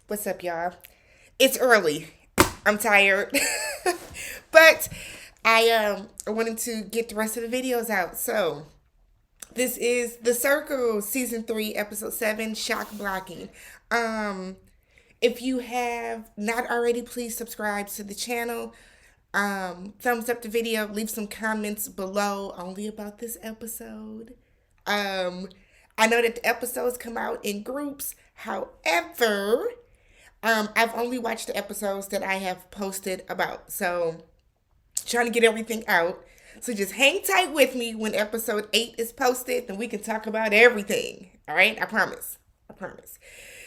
What's up, y'all? It's early. I'm tired, but I wanted to get the rest of the videos out. So this is The Circle, season 3, episode 7, shock blocking. Um, if you have not already, please subscribe to the channel. Thumbs up the video. Leave some comments below only about this episode. Um, I know that the episodes come out in groups. However, I've only watched the episodes that I have posted about. So, trying to get everything out. So, just hang tight with me when episode 8 is posted, and we can talk about everything. All right? I promise. I promise.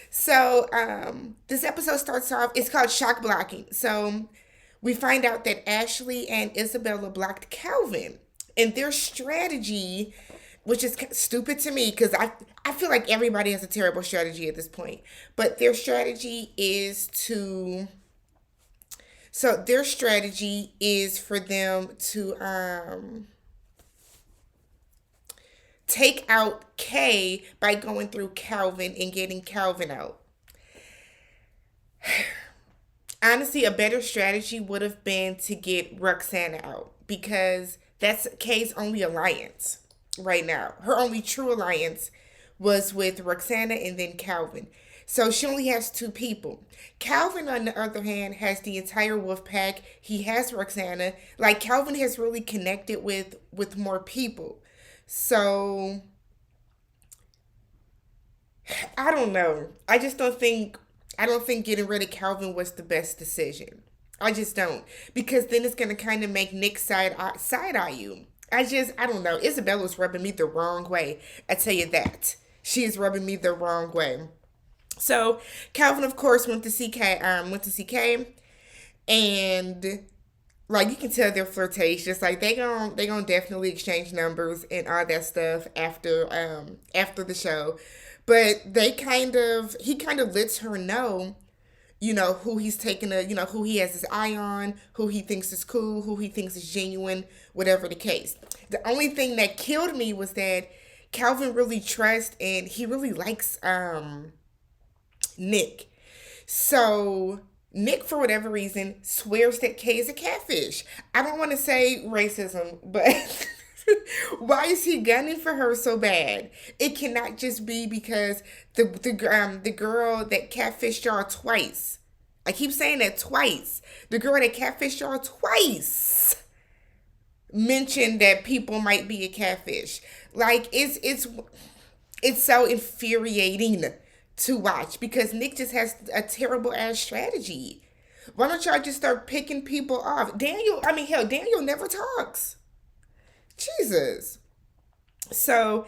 So, this episode starts off, it's called Shock Blocking. So, we find out that Ashley and Isabella blocked Calvin. And their strategy, which is stupid to me because I feel like everybody has a terrible strategy at this point. But their strategy is to. So, their strategy is for them to take out Kay by going through Calvin and getting Calvin out. Honestly, a better strategy would have been to get Roxana out because that's Kay's only alliance right now. Her only true alliance was with Roxana and then Calvin. So she only has two people. Calvin, on the other hand, has the entire wolf pack. He has Roxana. Like Calvin has really connected with more people. So I don't know. I don't think getting rid of Calvin was the best decision. I just don't. Because then it's gonna kind of make Nick side eye you. I don't know. Isabella's rubbing me the wrong way. I tell you that. She is rubbing me the wrong way. So Calvin, of course, went to see Kay, and like you can tell they're flirtatious. Like they gonna definitely exchange numbers and all that stuff after the show. But he kind of lets her know, who he's taking who he has his eye on, who he thinks is cool, who he thinks is genuine, whatever the case. The only thing that killed me was that Calvin really trusts and he really likes Nick. So Nick, for whatever reason, swears that Kay is a catfish. I don't want to say racism, but why is he gunning for her so bad? It cannot just be because the girl that catfished y'all twice. I keep saying that twice. The girl that catfished y'all twice mentioned that people might be a catfish. Like it's so infuriating to watch because Nick just has a terrible ass strategy. Why don't y'all just start picking people off? Daniel never talks. Jesus. So,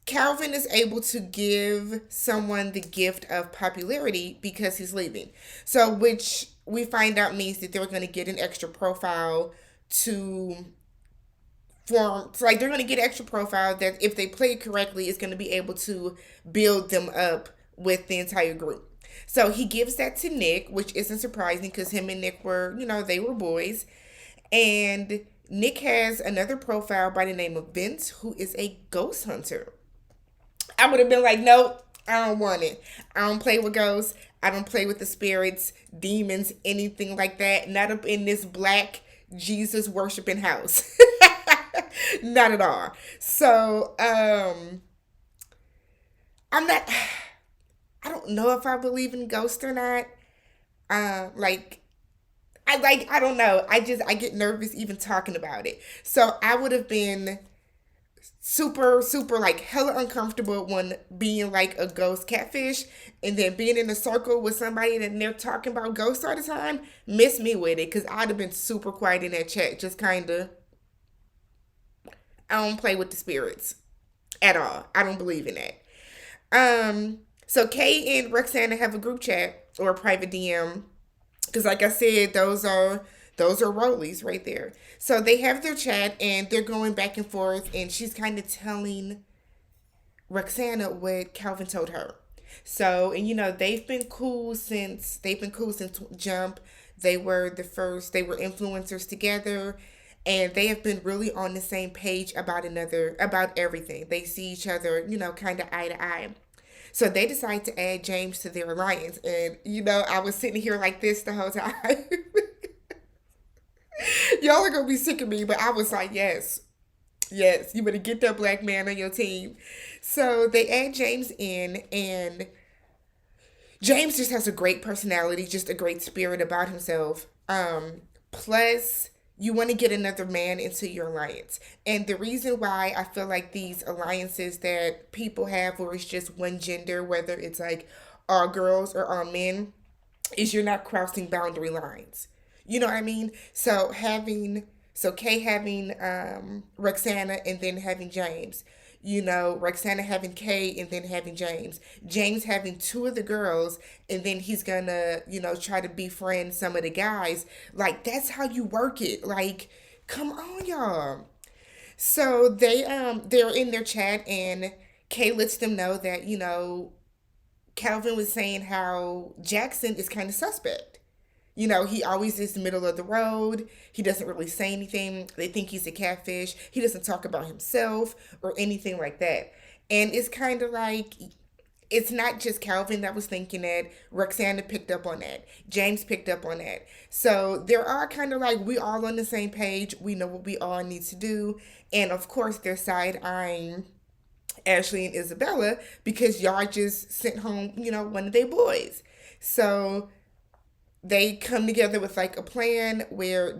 Calvin is able to give someone the gift of popularity because he's leaving. So, which we find out means that they're going to get an extra profile to form. So like they're going to get extra profile that if they play it correctly, is going to be able to build them up with the entire group. So he gives that to Nick, which isn't surprising because him and Nick were, they were boys. And Nick has another profile by the name of Vince, who is a ghost hunter. I would have been like, nope, I don't want it. I don't play with ghosts. I don't play with the spirits, demons, anything like that. Not up in this black Jesus worshiping house. Not at all. So, I'm not, I don't know if I believe in ghosts or not. Like, I don't know. I get nervous even talking about it. So I would have been super, super like hella uncomfortable when being like a ghost catfish and then being in a circle with somebody that they're talking about ghosts all the time. Miss me with it because I'd have been super quiet in that chat. Just kind of, I don't play with the spirits at all. I don't believe in that. So Kay and Roxana have a group chat or a private DM because, like I said, those are rollies right there. So they have their chat and they're going back and forth, and she's kind of telling Roxana what Calvin told her. So, and they've been cool since Jump. They were influencers together, and they have been really on the same page about everything. They see each other, kind of eye to eye. So they decide to add James to their alliance. And, I was sitting here like this the whole time. Y'all are going to be sick of me, but I was like, yes, yes, you better get that black man on your team. So they add James in, and James just has a great personality, just a great spirit about himself. Plus, you want to get another man into your alliance. And the reason why I feel like these alliances that people have where it's just one gender, whether it's like all girls or all men, is you're not crossing boundary lines. You know what I mean? So Kay having Roxana and then having James. Roxana having Kay and then having James. James having two of the girls and then he's gonna, try to befriend some of the guys. Like that's how you work it. Like, come on, y'all. So they're in their chat and Kay lets them know that, Calvin was saying how Jackson is kind of suspect. He always is the middle of the road. He doesn't really say anything. They think he's a catfish. He doesn't talk about himself or anything like that. And it's kind of like, it's not just Calvin that was thinking that. Roxana picked up on that. James picked up on that. So they're all kind of like, we all on the same page. We know what we all need to do. And of course, they're side eyeing Ashley and Isabella because y'all just sent home, one of their boys. So they come together with like a plan where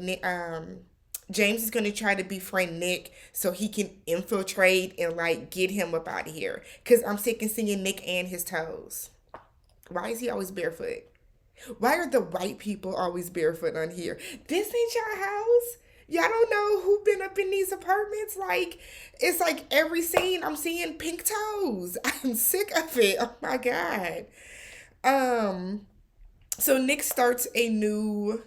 James is going to try to befriend Nick so he can infiltrate and like get him up out of here. Because I'm sick of seeing Nick and his toes. Why is he always barefoot? Why are the white people always barefoot on here? This ain't your house. Y'all don't know who been up in these apartments. Like, it's like every scene I'm seeing pink toes. I'm sick of it. Oh my God. So Nick starts a new.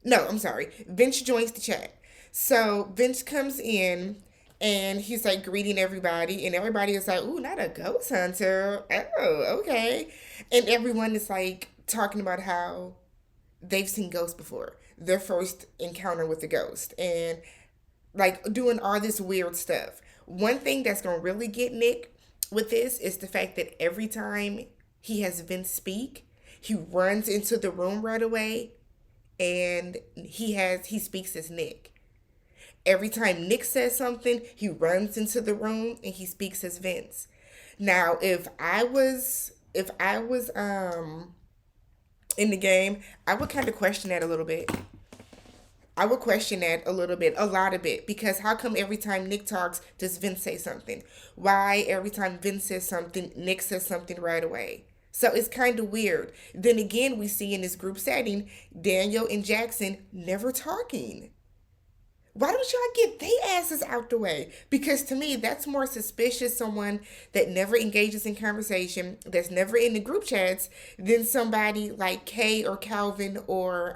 No, I'm sorry. Vince joins the chat. So Vince comes in and he's like greeting everybody, and everybody is like, "Ooh, not a ghost hunter. Oh, okay." And everyone is like talking about how they've seen ghosts before. Their first encounter with the ghost, and like doing all this weird stuff. One thing that's gonna really get Nick with this is the fact that every time he has Vince speak, he runs into the room right away and he speaks as Nick. Every time Nick says something, he runs into the room and he speaks as Vince. Now, if I was in the game, I would kind of question that a little bit. I would question that a little bit, a lot of it, because how come every time Nick talks, does Vince say something? Why every time Vince says something, Nick says something right away? So it's kind of weird. Then again, we see in this group setting, Daniel and Jackson never talking. Why don't y'all get their asses out the way? Because to me, that's more suspicious someone that never engages in conversation, that's never in the group chats, than somebody like Kay or Calvin or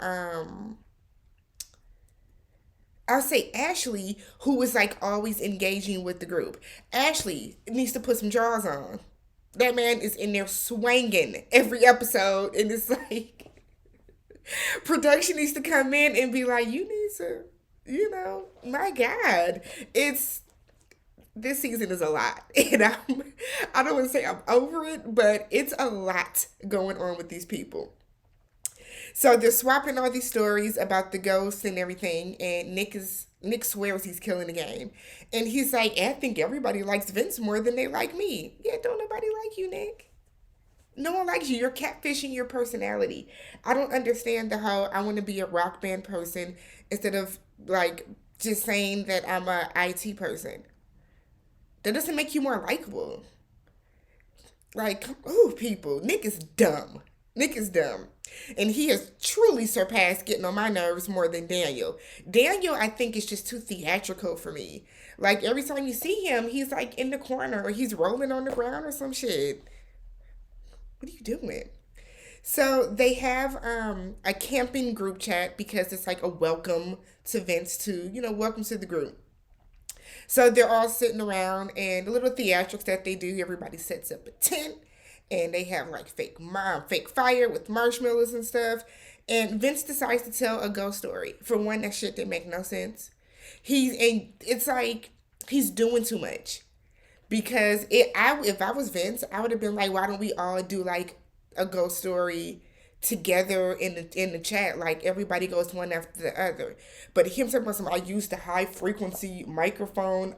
I'll say Ashley, who was like always engaging with the group. Ashley needs to put some drawers on. That man is in there swanging every episode, and it's like production needs to come in and be like, you need to, my God, it's this season is a lot, and I don't want to say I'm over it, but it's a lot going on with these people. So they're swapping all these stories about the ghosts and everything, and Nick swears he's killing the game. And he's like, I think everybody likes Vince more than they like me. Yeah, don't nobody like you, Nick. No one likes you. You're catfishing your personality. I don't understand the whole I want to be a rock band person instead of like just saying that I'm a IT person. That doesn't make you more likable. Like, ooh, people, Nick is dumb. Nick is dumb. And he has truly surpassed getting on my nerves more than Daniel. Daniel, I think, is just too theatrical for me. Like, every time you see him, he's like in the corner or he's rolling on the ground or some shit. What are you doing? So they have a camping group chat because it's like a welcome to Vince to, welcome to the group. So they're all sitting around, and the little theatrics that they do, everybody sets up a tent, and they have like fake fire with marshmallows and stuff. And Vince decides to tell a ghost story. For one, that shit didn't make no sense. And it's like he's doing too much. because if I was Vince, I would have been like, why don't we all do like a ghost story together in the chat? Like everybody goes one after the other. But him talking about some, I used the high frequency microphone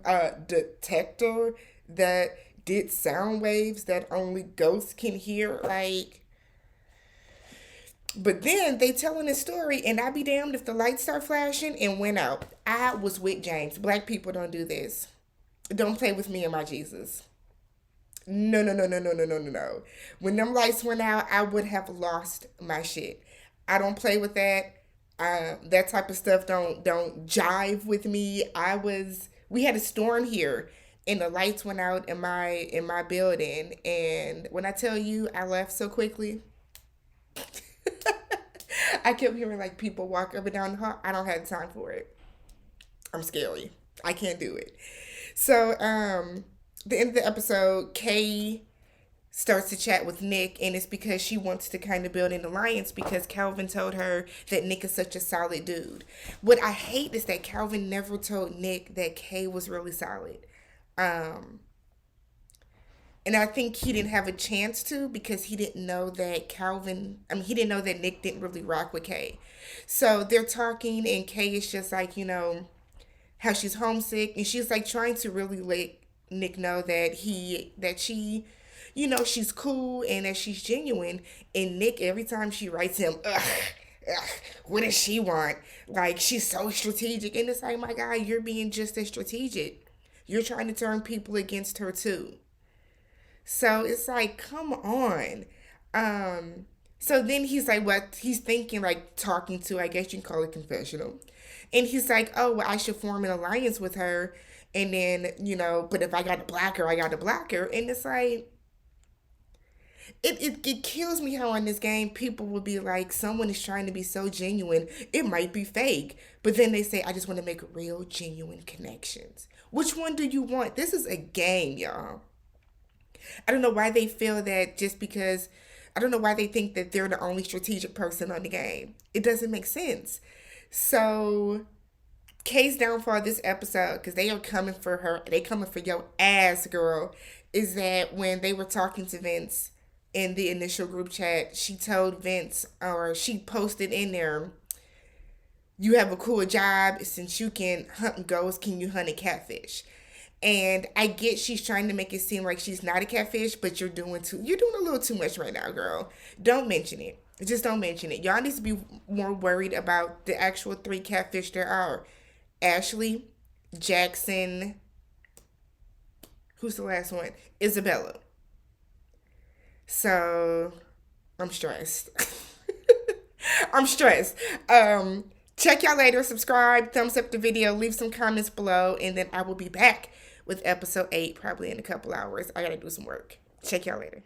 detector that did sound waves that only ghosts can hear. Like, but then they telling a story, and I be damned if the lights start flashing and went out. I was with James. Black people don't do this. Don't play with me and my Jesus. No, no, no, no, no, no, no, no, no. When them lights went out, I would have lost my shit. I don't play with that. That type of stuff don't jive with me. We had a storm here, and the lights went out in my building. And when I tell you, I left so quickly. I kept hearing like people walk up and down the hall. I don't have time for it. I'm scary. I can't do it. So, the end of the episode, Kay starts to chat with Nick, and it's because she wants to kind of build an alliance because Calvin told her that Nick is such a solid dude. What I hate is that Calvin never told Nick that Kay was really solid. Um, and I think he didn't have a chance to because he didn't know that he didn't know that Nick didn't really rock with Kay. So they're talking, and Kay is just like, how she's homesick, and she's like trying to really let Nick know that she, she's cool and that she's genuine. And Nick, every time she writes him, ugh, what does she want? Like, she's so strategic, and it's like, my guy, you're being just as strategic. You're trying to turn people against her too. So it's like, come on. So then he's like, what he's thinking, like talking to, I guess you can call it confessional. And he's like, oh, well, I should form an alliance with her. And then, but if I got to block her, I got to block her. And it's like, it kills me how in this game people will be like, someone is trying to be so genuine, it might be fake. But then they say, I just want to make real, genuine connections. Which one do you want? This is a game, y'all. I don't know why they feel that just because, I don't know why they think that they're the only strategic person on the game. It doesn't make sense. So, Kay's downfall this episode, because they are coming for her, they coming for your ass, girl, is that when they were talking to Vince in the initial group chat, she told Vince, or she posted in there, you have a cool job, since you can hunt ghosts, can you hunt a catfish? And I get she's trying to make it seem like she's not a catfish, but you're doing a little too much right now, girl. Don't mention it. Just don't mention it. Y'all need to be more worried about the actual 3 catfish there are. Ashley, Jackson, who's the last one? Isabella. So I'm stressed. I'm stressed. Check y'all later. Subscribe, thumbs up the video, leave some comments below, and then I will be back with episode 8 probably in a couple hours. I gotta do some work. Check y'all later.